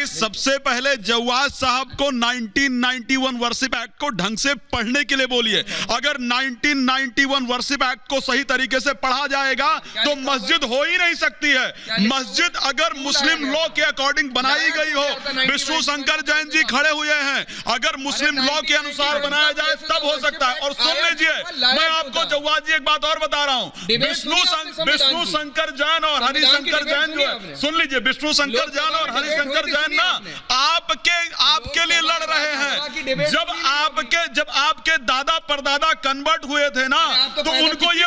कि सबसे पहले जवाद साहब को 1991 वर्शिप एक्ट को ढंग से पढ़ने के लिए बोलिए। अगर 1991 वर्शिप एक्ट को सही तरीके से पढ़ा जाएगा तो मस्जिद हो ही नहीं सकती है। मस्जिद अगर मुस्लिम लॉ के अकॉर्डिंग बनाई गई हो, विष्णु शंकर जैन जी खड़े हुए हैं, अगर मुस्लिम लॉ के अनुसार बनाया जाए तब हो सकता है। और सुन लीजिए, मैं आपको जवाद जी एक बात और बता रहा हूं, विष्णु शंकर जैन और हरिशंकर जैन जो है, सुन लीजिए, विष्णु शंकर जैन और हरिशंकर जैन ना आपके लिए लड़ रहे हैं। जब आपके दादा परदादा कन्वर्ट हुए थे ना, तो उनको ये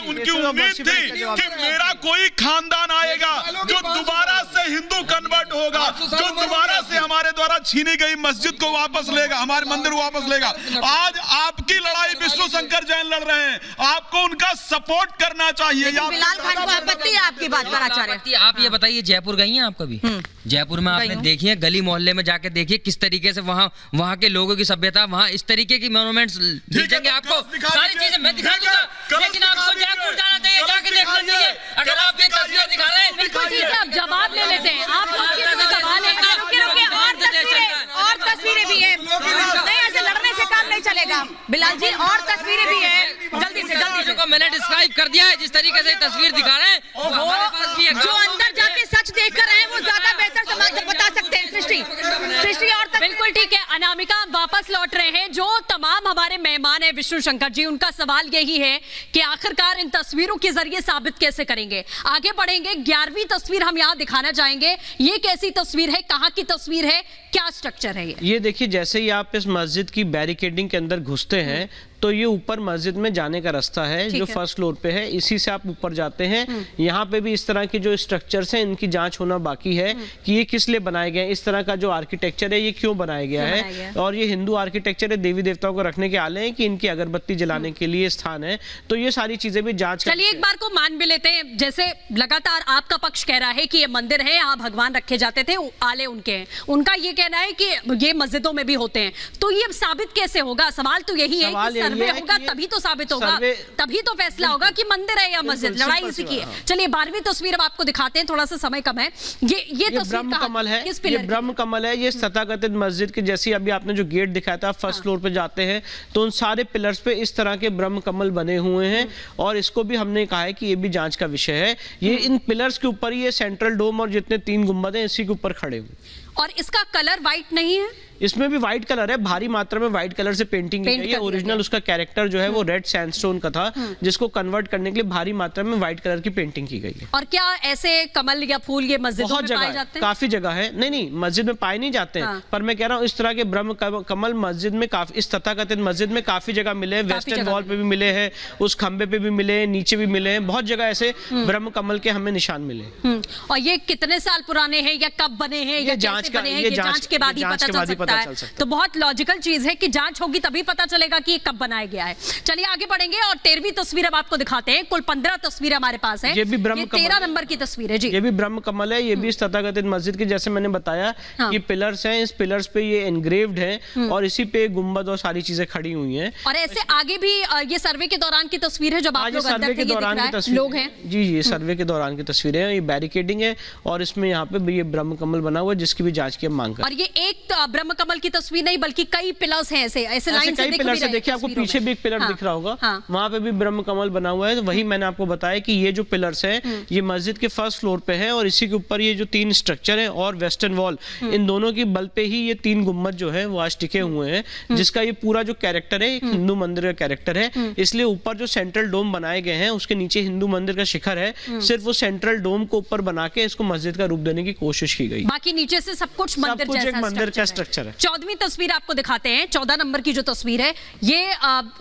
उनकी उम्मीद थी कि मेरा कोई खानदान आएगा जो दोबारा से हिंदू कन्वर्ट होगा, जो दोबारा से हमारे द्वारा छीनी गई मस्जिद को वापस लेगा, हमारे मंदिर को वापस लेगा। आज आपकी लड़ाई विष्णु शंकर जैन लड़ रहे हैं, आपको उनका सपोर्ट करना चाहिए। बिलाल खान को आपत्ति है आपकी बात पर आचार्य? आप ये बताइए, जयपुर गई हैं आप कभी? जयपुर में आपने देखी है, गली मोहल्ले में जाके देखिए किस तरीके से वहाँ के लोगों की सभ्यता, वहाँ इस तरीके की मॉन्यूमेंट्स दिखेंगे आपको, सारी चीजें मैं दिखा दूंगा, लेकिन आपको जयपुर जाना चाहिए, जाके देखना चाहिए। अगर आप ये तस्वीर दिखा रहे हैं, बिल्कुल ठीक है, आप जवाब ले लेते हैं। आप लोग के जो सवाल है, और तस्वीरें भी है, नहीं ऐसे लड़ने से काम नहीं चलेगा बिलाल जी, और तस्वीरें भी है, जल्दी से को मैंने डिस्क्राइब कर दिया है, जिस तरीके से तस्वीर दिखा रहे हैं, हमारे पास भी जो अंदर जाके सच देख कर रहे हैं वो ज्यादा बेहतर समाज बता सकते हैं। सृष्टि और बिल्कुल ठीक है, अनामिका वापस लौट रहे हैं। जो तमाम हमारे मेहमान हैं विष्णु शंकर जी, उनका सवाल यही है कि आखिरकार इन तस्वीरों के जरिए साबित कैसे करेंगे। आगे बढ़ेंगे, 11वीं तस्वीर हम यहाँ दिखाना चाहेंगे। ये कैसी तस्वीर है, कहाँ की तस्वीर है, क्या स्ट्रक्चर है ये देखिए, जैसे ही आप इस मस्जिद की बैरिकेडिंग के अंदर घुसते हैं तो ये ऊपर मस्जिद में जाने का रास्ता है जो फर्स्ट फ्लोर पे है, इसी से आप ऊपर जाते हैं। यहाँ पे भी इस तरह के जो स्ट्रक्चर्स हैं इनकी जांच होना बाकी है कि ये किस लिए बनाए गए हैं, इस तरह का जो आर्किटेक्चर है ये क्यों बनाया गया है, और ये हिंदू आर्किटेक्चर है, देवी देवताओं को रखने के आले हैं कि इनकी अगरबत्ती जलाने के लिए स्थान है, तो ये सारी चीजें भी जांच। चलिए एक बार को मान भी लेते हैं, जैसे लगातार आपका पक्ष कह रहा है कि ये मंदिर है, यहाँ भगवान रखे जाते थे, आले उनके हैं, उनका ये कहना है कि ये मस्जिदों में भी होते हैं, तो ये साबित कैसे होगा? सवाल तो यही है कि सर्वे होगा तभी तो साबित होगा, तभी तो फैसला होगा कि मंदिर है या मस्जिद। लड़ाई इसी की है। चलिए 12वीं तस्वीर अब आपको दिखाते हैं, थोड़ा सा समय कम है। ये ब्रह्म कमल है, ये ब्रह्म कमल है, ये तथाकथित मस्जिद के जैसी अभी आपने जो गेट दिखाया था, फर्स्ट फ्लोर पे जाते हैं तो उन सारे पिलर्स पे इस तरह के ब्रह्म कमल बने हुए हैं, और इसको भी हमने कहा है कि ये भी जांच का विषय है। ये इन पिलर्स के ऊपर ये सेंट्रल डोम और जितने 3 गुंबद हैं इसी के ऊपर खड़े हुए। और इसका कलर व्हाइट नहीं है, इसमें भी व्हाइट कलर है, भारी मात्रा में व्हाइट कलर से पेंटिंग की गई है। ओरिजिनल उसका कैरेक्टर जो है वो रेड सैंडस्टोन का था, जिसको कन्वर्ट करने के लिए भारी मात्रा में व्हाइट कलर की पेंटिंग की गई है। और क्या ऐसे कमल या फूल ये मस्जिदों में पाए जाते हैं? काफी जगह है, नहीं मस्जिद में पाए नहीं जाते हैं, पर मैं कह रहा हूँ इस तरह के ब्रह्म कमल मस्जिद में काफी, इस तथाकथित मस्जिद में काफी जगह मिले हैं, वेस्टर्न वॉल पे भी मिले हैं, उस खंबे पे भी मिले हैं, नीचे भी मिले हैं, बहुत जगह ऐसे ब्रह्म कमल के हमें निशान मिले। और ये कितने साल पुराने हैं या कब बने हैं या कैसे बने हैं, ये जांच के बाद ही पता चल सकता है। तो बहुत लॉजिकल चीज है कि जांच होगी तभी पता चलेगा कि ये कब बनाया गया है। चलिए आगे बढ़ेंगे और 13वीं तस्वीर अब आपको दिखाते हैं। कुल 15 तस्वीर हमारे पास है, ये भी ब्रह्म कमल, 13 नंबर की तस्वीर है जी। ये भी ब्रह्म कमल है, ये भी इस तथाकथित मस्जिद के जैसे मैंने बताया कि पिलर्स हैं, इस पिलर्स पे ये एनग्रेव्ड हैं और इसी पे गुंबद और सारी चीजें खड़ी हुई हैं। और ऐसे आगे भी ये सर्वे के दौरान की तस्वीर है जब आप लोग अंदर थे, ये दिख रहा है लोग हैं जी, ये सर्वे के दौरान की तस्वीरें हैं, ये बैरिकेडिंग है और इसमें यहाँ पे ये ब्रह्म कमल बना हुआ है जिसकी भी जांच की हम मांग कर। और ये एक ब्रह्म कमल की तस्वीर नहीं बल्कि कई पिलर्स हैं, ऐसे लाइन से दिख भी रहे हैं। देखिए आपको पीछे भी एक पिलर दिख रहा होगा, वहां पे भी ब्रह्म कमल बना हुआ है। तो वही मैंने आपको बताया कि ये जो पिलर्स हैं ये मस्जिद के फर्स्ट फ्लोर पे है और इसी के ऊपर ये जो 3 स्ट्रक्चर हैं और वेस्टर्न वॉल, इन दोनों की बल पे ही ये 3 गुम्बद जो है वो आज टिके हुए हैं, जिसका ये पूरा जो कैरेक्टर है हिंदू मंदिर का कैरेक्टर है। इसलिए ऊपर जो सेंट्रल डोम बनाए गए हैं उसके नीचे हिंदू मंदिर का शिखर है, सिर्फ वो सेंट्रल डोम को ऊपर बना के इसको मस्जिद का रूप देने की कोशिश की गई, बाकी नीचे से सब कुछ मंदिर का स्ट्रक्चर है। 14वीं तस्वीर आपको दिखाते हैं, 14 नंबर की जो तस्वीर है ये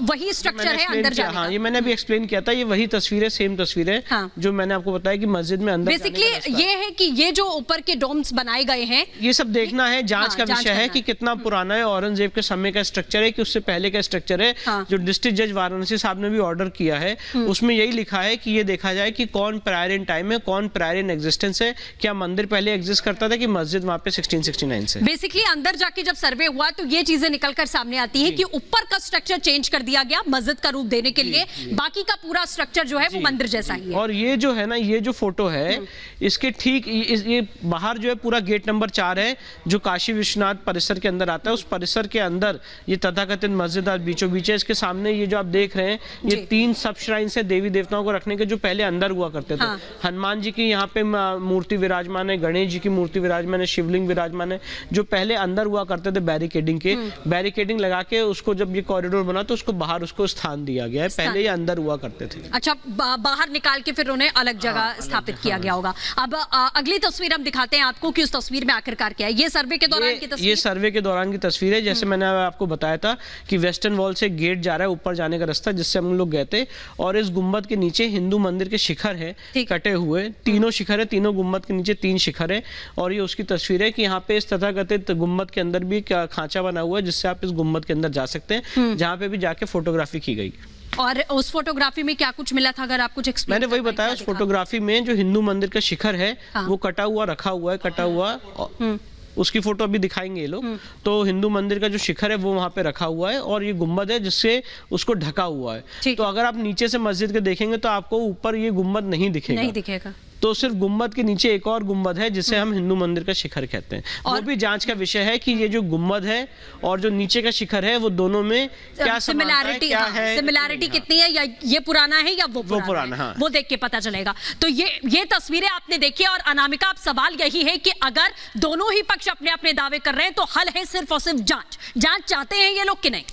वही स्ट्रक्चर है अंदर जाने का। ये मैंने भी एक्सप्लेन किया था, ये वही तस्वीर है, सेम तस्वीर है जो मैंने आपको बताया कि मस्जिद में अंदर बेसिकली ये है कि ये जो ऊपर के डोम्स बनाए गए हैं ये सब देखना है, जांच का विषय है कि कितना पुराना है, औरंगजेब के समय का स्ट्रक्चर है कि उससे पहले का स्ट्रक्चर है। जो डिस्ट्रिक्ट जज वाराणसी साहब ने भी ऑर्डर किया है उसमें यही लिखा है कि ये देखा जाए कि कौन प्रायर इन टाइम है, कौन प्रायर इन एग्जिस्टेंस है, क्या मंदिर पहले एग्जिस्ट करता था कि मस्जिद वहां पे 1669 से। बेसिकली अंदर जाके जाके जब सर्वे हुआ तो ये चीजें निकलकर सामने आती हैं कि ऊपर का स्ट्रक्चर चेंज कर दिया गया मस्जिद का रूप देने के लिए, बाकी का पूरा स्ट्रक्चर जो है वो मंदिर जैसा ही है। और ये जो है ना, ये जो फोटो है इसके ठीक ये बाहर जो है पूरा गेट नंबर 4 है जो काशी विश्वनाथ परिसर के अंदर आता है। उस परिसर के अंदर ये तथाकथित मस्जिद आज बीचों बीच है। इसके सामने ये जो आप देख रहे हैं ये 3 सब श्राइन्स है देवी देवताओं को रखने के, जो पहले अंदर हुआ करते थे। हनुमान जी की यहाँ पे मूर्ति विराजमान है, गणेश जी की मूर्ति विराजमान है, शिवलिंग विराजमान है, जो पहले अंदर हुआ करते थे बैरिकेडिंग के। बैरिकेडिंग लगा के उसको जब ये कॉरिडोर बना तो उसको बाहर उसको स्थान दिया गया है, पहले ये अंदर हुआ करते थे। अच्छा, बाहर निकाल के फिर उन्हें अलग जगह स्थापित किया गया होगा। अब अगली तस्वीर हम दिखाते हैं आपको कि उस तस्वीर में आखिरकार क्या है। ये सर्वे के दौरान की तस्वीर, ये सर्वे के दौरान की तस्वीर है। जैसे मैंने आपको बताया था कि वेस्टर्न वॉल से गेट जा रहा है ऊपर जाने का रास्ता, जिससे हम लोग गए थे। और इस गुम्बद के नीचे हिंदू मंदिर के शिखर है कटे हुए, तीनों शिखर है, तीनों गुम्बद के नीचे 3 शिखर है। और ये उसकी तस्वीर है कि यहाँ पे इस तथाकथित गुम्बद के अंदर भी खांचा बना हुआ है जिससे आप इस गुम्बद के अंदर जा सकते हैं, जहाँ पे भी जाके फोटोग्राफी की गई। और उस फोटोग्राफी में क्या कुछ मिला था, अगर आप कुछ एक्सप्लेन? मैंने वही बताया, उस फोटोग्राफी में जो हिंदू मंदिर का शिखर है वो कटा हुआ रखा हुआ है, कटा हुआ। उसकी फोटो अभी दिखाएंगे ये लोग। तो हिंदू मंदिर का जो शिखर है वो वहाँ पे रखा हुआ है और ये गुम्बद है जिससे उसको ढका हुआ है। तो अगर आप नीचे से मस्जिद के देखेंगे तो आपको ऊपर ये गुम्बद नहीं दिखेगा। तो सिर्फ गुम्बद के नीचे एक और गुम्बद है जिसे हम हिंदू मंदिर का शिखर कहते हैं। वो भी जांच का विषय है कि ये जो गुम्बद है और जो नीचे का शिखर है वो दोनों में क्या सिमिलैरिटी है, सिमिलैरिटी कितनी है, या ये पुराना है या वो पुराना है, वो देख के पता चलेगा। तो ये तस्वीरें आपने देखी। और अनामिका, अब सवाल यही है कि अगर दोनों ही पक्ष अपने अपने दावे कर रहे हैं तो हल है सिर्फ और सिर्फ जांच चाहते हैं ये लोग कि नहीं?